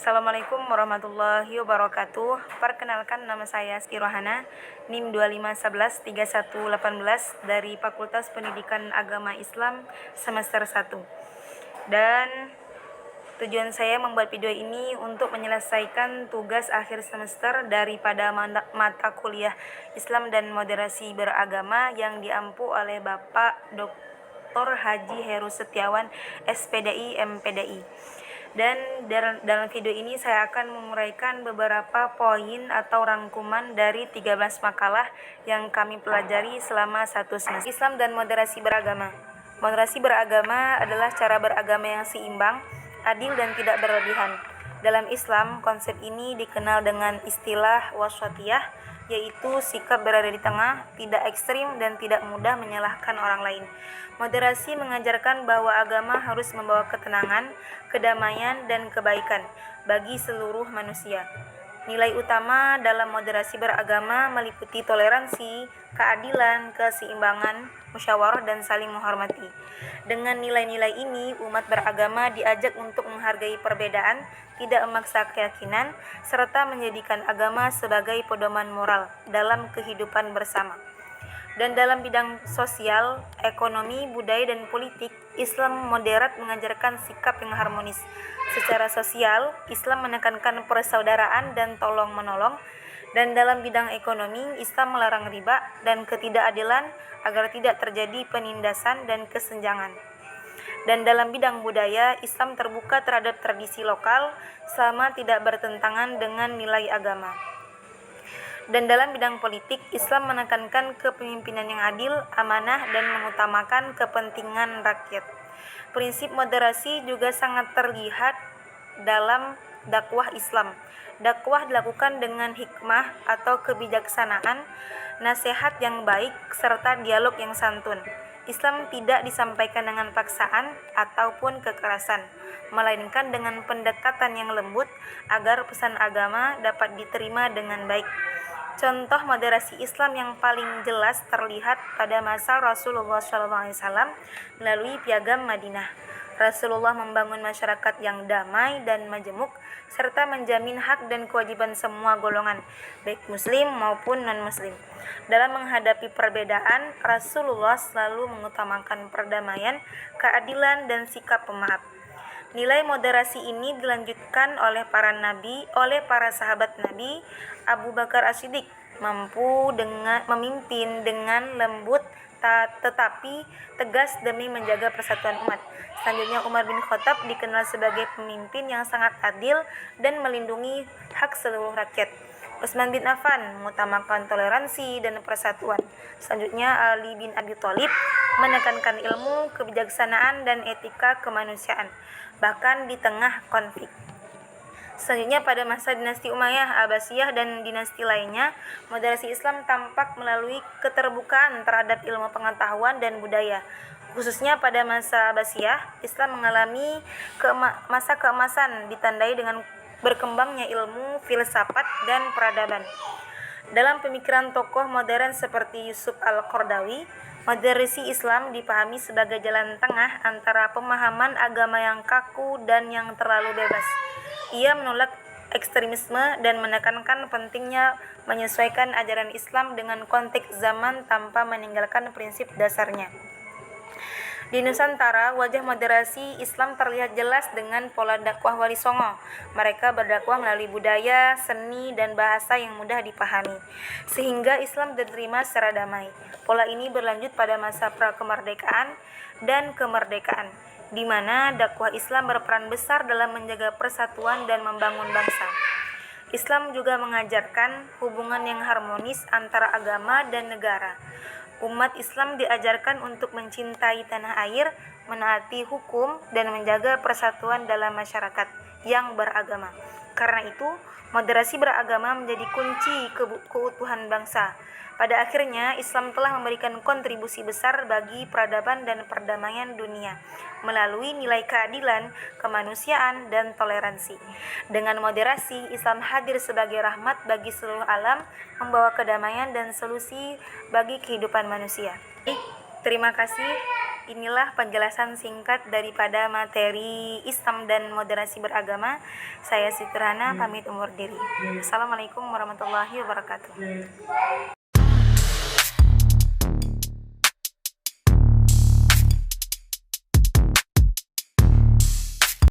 Assalamualaikum warahmatullahi wabarakatuh. Perkenalkan, nama saya Asti Rohana, NIM 25113118 dari Fakultas Pendidikan Agama Islam semester 1. Dan tujuan saya membuat video ini untuk menyelesaikan tugas akhir semester daripada mata kuliah Islam dan Moderasi Beragama yang diampu oleh Bapak Dr. Haji Heru Setiawan, SPDI, MPDI. Dan dalam video ini saya akan menguraikan beberapa poin atau rangkuman dari 13 makalah yang kami pelajari selama satu semester. Islam dan moderasi beragama. Moderasi beragama adalah cara beragama yang seimbang, adil dan tidak berlebihan. Dalam Islam, konsep ini dikenal dengan istilah wasatiyah, yaitu sikap berada di tengah, tidak ekstrim dan tidak mudah menyalahkan orang lain. Moderasi mengajarkan bahwa agama harus membawa ketenangan, kedamaian, dan kebaikan bagi seluruh manusia. Nilai utama dalam moderasi beragama meliputi toleransi, keadilan, keseimbangan, musyawarah, dan saling menghormati. Dengan nilai-nilai ini, umat beragama diajak untuk menghargai perbedaan, tidak memaksa keyakinan, serta menjadikan agama sebagai pedoman moral dalam kehidupan bersama. Dan dalam bidang sosial, ekonomi, budaya, dan politik, Islam moderat mengajarkan sikap yang harmonis. Secara sosial, Islam menekankan persaudaraan dan tolong-menolong, dan dalam bidang ekonomi, Islam melarang riba dan ketidakadilan agar tidak terjadi penindasan dan kesenjangan. Dan dalam bidang budaya, Islam terbuka terhadap tradisi lokal selama tidak bertentangan dengan nilai agama. Dan dalam bidang politik, Islam menekankan kepemimpinan yang adil, amanah, dan mengutamakan kepentingan rakyat. Prinsip moderasi juga sangat terlihat dalam dakwah Islam. Dakwah dilakukan dengan hikmah atau kebijaksanaan, nasihat yang baik, serta dialog yang santun. Islam tidak disampaikan dengan paksaan ataupun kekerasan, melainkan dengan pendekatan yang lembut agar pesan agama dapat diterima dengan baik. Contoh moderasi Islam yang paling jelas terlihat pada masa Rasulullah SAW melalui Piagam Madinah. Rasulullah membangun masyarakat yang damai dan majemuk, serta menjamin hak dan kewajiban semua golongan, baik muslim maupun non-muslim. Dalam menghadapi perbedaan, Rasulullah selalu mengutamakan perdamaian, keadilan, dan sikap pemaaf. Nilai moderasi ini dilanjutkan oleh para sahabat Nabi. Abu Bakar As-Siddiq mampu memimpin dengan lembut tetapi tegas demi menjaga persatuan umat. Selanjutnya, Umar bin Khattab dikenal sebagai pemimpin yang sangat adil dan melindungi hak seluruh rakyat. Utsman bin Affan mengutamakan toleransi dan persatuan. Selanjutnya, Ali bin Abi Thalib menekankan ilmu, kebijaksanaan, dan etika kemanusiaan, bahkan di tengah konflik. Selanjutnya, pada masa dinasti Umayyah, Abbasiyah, dan dinasti lainnya, moderasi Islam tampak melalui keterbukaan terhadap ilmu pengetahuan dan budaya. Khususnya pada masa Abbasiyah, Islam mengalami masa keemasan ditandai dengan berkembangnya ilmu, filsafat, dan peradaban. Dalam pemikiran tokoh modern seperti Yusuf Al-Qaradawi, moderasi Islam dipahami sebagai jalan tengah antara pemahaman agama yang kaku dan yang terlalu bebas. Ia menolak ekstremisme dan menekankan pentingnya menyesuaikan ajaran Islam dengan konteks zaman tanpa meninggalkan prinsip dasarnya. Di Nusantara, wajah moderasi Islam terlihat jelas dengan pola dakwah Wali Songo. Mereka berdakwah melalui budaya, seni, dan bahasa yang mudah dipahami, sehingga Islam diterima secara damai. Pola ini berlanjut pada masa prakemerdekaan dan kemerdekaan, di mana dakwah Islam berperan besar dalam menjaga persatuan dan membangun bangsa. Islam juga mengajarkan hubungan yang harmonis antara agama dan negara. Umat Islam diajarkan untuk mencintai tanah air, menaati hukum, dan menjaga persatuan dalam masyarakat yang beragama. Karena itu, moderasi beragama menjadi kunci keutuhan bangsa. Pada akhirnya, Islam telah memberikan kontribusi besar bagi peradaban dan perdamaian dunia melalui nilai keadilan, kemanusiaan, dan toleransi. Dengan moderasi, Islam hadir sebagai rahmat bagi seluruh alam, membawa kedamaian dan solusi bagi kehidupan manusia. Terima kasih. inilah penjelasan singkat daripada materi Islam dan moderasi beragama. Saya Siti Rana pamit undur diri. Assalamualaikum warahmatullahi wabarakatuh.